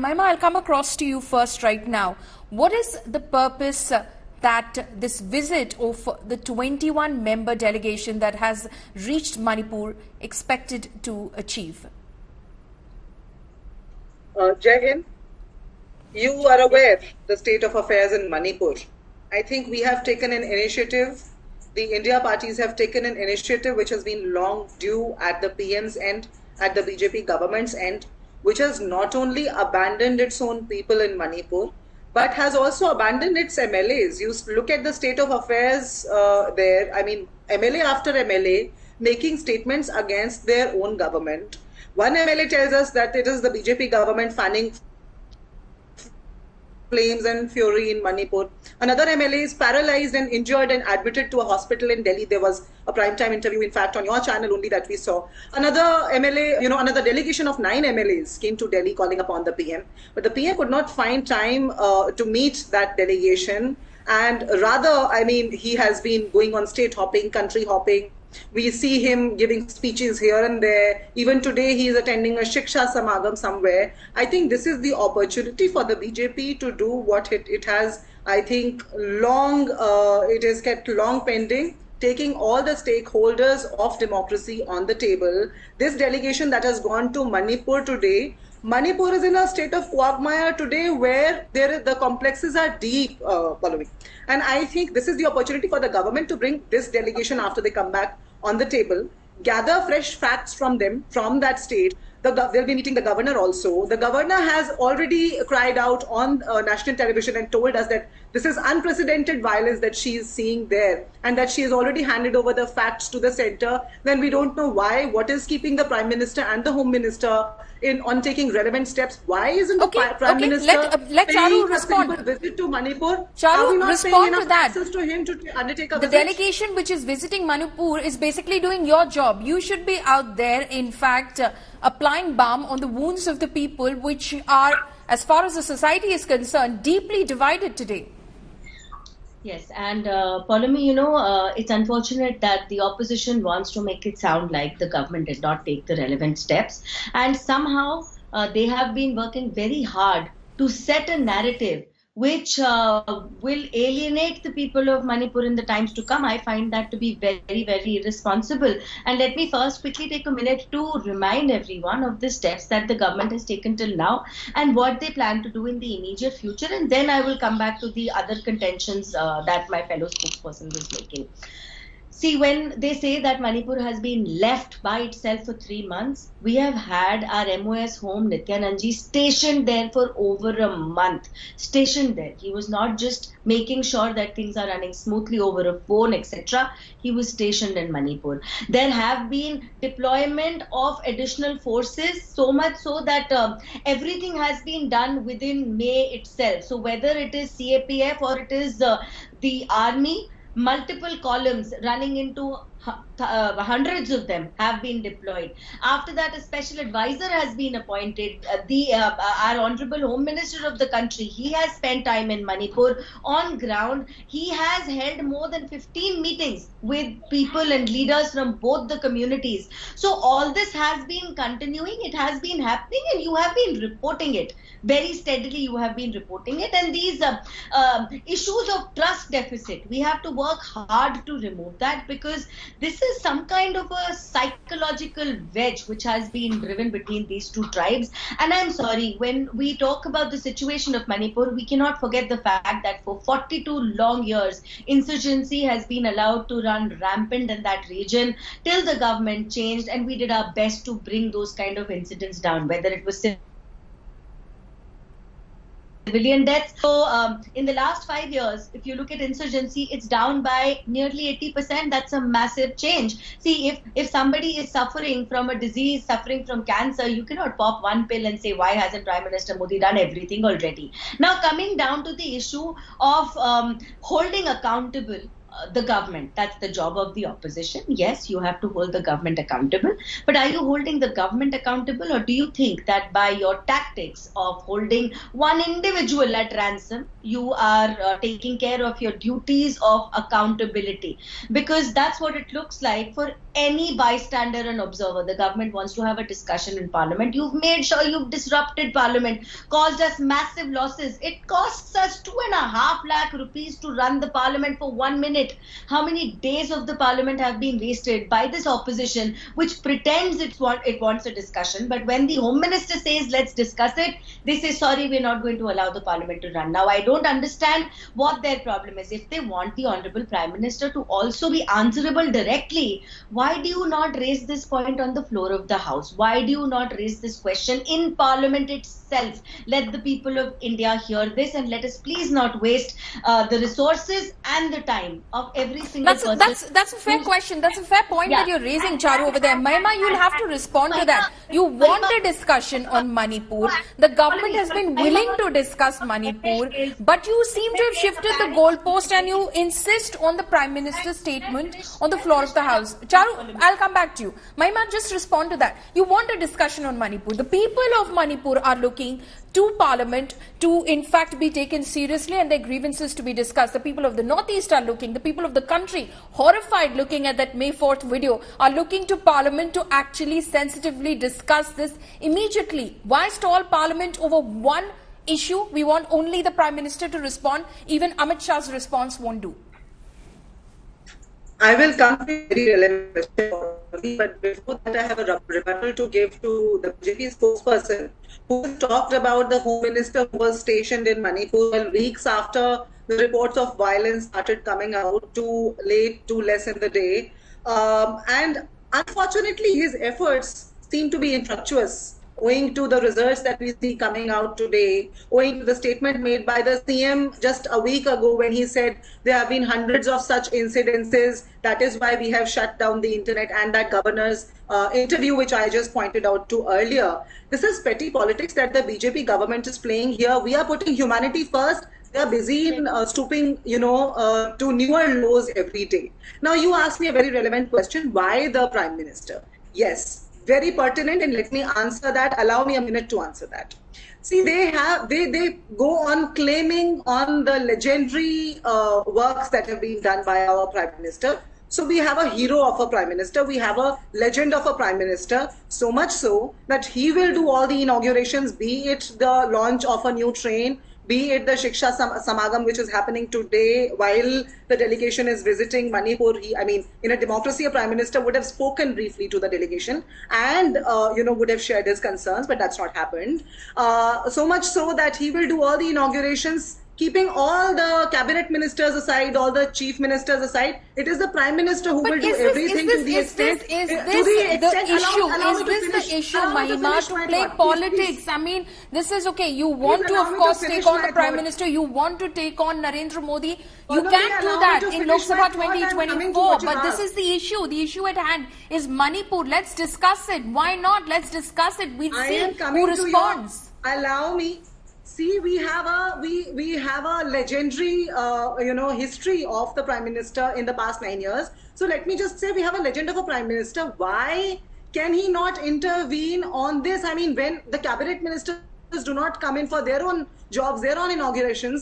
Mahima, I'll come across to you first right now. What is the purpose that this visit of the 21-member delegation that has reached Manipur expected to achieve? Jai Hind, you are aware the state of affairs in Manipur. I think we have taken an initiative, the India parties have taken an initiative which has been long due at the PM's end, at the BJP government's end, which has not only abandoned its own people in Manipur, but has also abandoned its MLAs. You look at the state of affairs there, I mean, MLA after MLA making statements against their own government. One MLA tells us that it is the BJP government fanning flames and fury in Manipur. Another MLA is paralyzed and injured and admitted to a hospital in Delhi. There was a primetime interview, in fact, on your channel only that we saw. Another MLA, another delegation of 9 MLAs came to Delhi calling upon the PM. But the PM could not find time to meet that delegation. And rather, I mean, he has been going on state hopping, country hopping. We see him giving speeches here and there. Even today, he is attending a Shiksha Samagam somewhere. I think this is the opportunity for the BJP to do what it has, I think, it has kept long pending, taking all the stakeholders of democracy on the table. This delegation that has gone to Manipur today, Manipur is in a state of quagmire today where the complexes are deep, following. And I think this is the opportunity for the government to bring this delegation after they come back on the table, gather fresh facts from them, from that state. They'll be meeting the governor also. The governor has already cried out on national television and told us that this is unprecedented violence that she is seeing there and that she has already handed over the facts to the center. Then we don't know why. What is keeping the Prime Minister and the Home Minister on taking relevant steps? Why isn't the Prime Minister let Charu respond. Visit to Manipur? Charu, respond to that. Access to him to undertake a the visit? Delegation which is visiting Manipur is basically doing your job. You should be out there, in fact, applying balm on the wounds of the people which are, as far as the society is concerned, deeply divided today. Yes, and Poulomi, it's unfortunate that the opposition wants to make it sound like the government did not take the relevant steps, and somehow they have been working very hard to set a narrative which will alienate the people of Manipur in the times to come. I find that to be very, very irresponsible. And let me first quickly take a minute to remind everyone of the steps that the government has taken till now and what they plan to do in the immediate future. And then I will come back to the other contentions that my fellow spokesperson was making. See, when they say that Manipur has been left by itself for 3 months, we have had our MOS home, Nityanandji, stationed there for over a month. Stationed there. He was not just making sure that things are running smoothly over a phone, etc. He was stationed in Manipur. There have been deployment of additional forces, so much so that everything has been done within May itself. So whether it is CAPF or it is the army, multiple columns running into hundreds of them have been deployed. After that, a special advisor has been appointed. Our Honorable Home Minister of the country, he has spent time in Manipur on ground. He has held more than 15 meetings with people and leaders from both the communities. So all this has been continuing. It has been happening and you have been reporting it. Very steadily you have been reporting it. And these issues of trust deficit, we have to work hard to remove that, because this is some kind of a psychological wedge which has been driven between these two tribes. And I'm sorry, when we talk about the situation of Manipur, we cannot forget the fact that for 42 long years, insurgency has been allowed to run rampant in that region till the government changed, and we did our best to bring those kind of incidents down, whether it was civilian deaths. So in the last 5 years, if you look at insurgency, it's down by nearly 80%. That's a massive change. See, if somebody is suffering from a disease, suffering from cancer, you cannot pop one pill and say, why hasn't Prime Minister Modi done everything already? Now, coming down to the issue of holding accountable the government. That's the job of the opposition. Yes, you have to hold the government accountable. But are you holding the government accountable, or do you think that by your tactics of holding one individual at ransom, you are taking care of your duties of accountability? Because that's what it looks like for any bystander and observer. The government wants to have a discussion in Parliament. You've made sure you've disrupted Parliament, caused us massive losses. It costs us 2.5 lakh rupees to run the Parliament for 1 minute. How many days of the Parliament have been wasted by this opposition, which pretends it wants a discussion, but when the Home Minister says let's discuss it, they say sorry, we're not going to allow the Parliament to run. Now I don't understand what their problem is. If they want the Honorable Prime Minister to also be answerable directly, why do you not raise this point on the floor of the House? Why do you not raise this question in Parliament itself? Let the people of India hear this, and let us please not waste the resources and the time of every single person. That's a fair question. That's a fair point that you're raising, Charu, over there. Mahima, you'll have to respond to that. You want a discussion on Manipur. The government has been willing to discuss Manipur, but you seem to have shifted the goalpost and you insist on the Prime Minister's statement on the floor of the House. Charu, I'll come back to you. Mahima, just respond to that. You want a discussion on Manipur. The people of Manipur are looking to Parliament to in fact be taken seriously and their grievances to be discussed. The people of the Northeast are looking, the people of the country, horrified looking at that May 4th video, are looking to Parliament to actually sensitively discuss this immediately. Why stall Parliament over one issue? We want only the Prime Minister to respond. Even Amit Shah's response won't do. I will come to a very relevant question, but before that I have a rebuttal to give to the BJP spokesperson who talked about the Home Minister who was stationed in Manipur weeks after the reports of violence started coming out, too late, too less in the day. And unfortunately, his efforts seem to be infructuous, owing to the results that we see coming out today, owing to the statement made by the CM just a week ago when he said there have been hundreds of such incidences. That is why we have shut down the internet, and that governor's interview, which I just pointed out to earlier. This is petty politics that the BJP government is playing here. We are putting humanity first. They are busy in stooping, to newer lows every day. Now, you asked me a very relevant question. Why the Prime Minister? Yes. Very pertinent, and let me answer that. Allow me a minute to answer that. See, they go on claiming on the legendary works that have been done by our Prime Minister. So we have a hero of a Prime Minister. We have a legend of a Prime Minister. So much so that he will do all the inaugurations, be it the launch of a new train, be it the Shiksha Samagam, which is happening today while the delegation is visiting Manipur. In a democracy, a Prime Minister would have spoken briefly to the delegation and, would have shared his concerns, but that's not happened. So much so that he will do all the inaugurations, keeping all the cabinet ministers aside, all the chief ministers aside. It is the Prime Minister who will do everything to the extent. Is this the issue, Mahima, to play politics? I mean, this is okay. You want to, of course, take on the Prime Minister. You want to take on Narendra Modi. You can't do that in Lok Sabha 2024. But this is the issue. The issue at hand is Manipur. Let's discuss it. Why not? Let's discuss it. We'll see who responds. Allow me. See, we have a legendary, history of the Prime Minister in the past 9 years. So let me just say we have a legend of a Prime Minister. Why can he not intervene on this? I mean, when the cabinet ministers do not come in for their own jobs, their own inaugurations,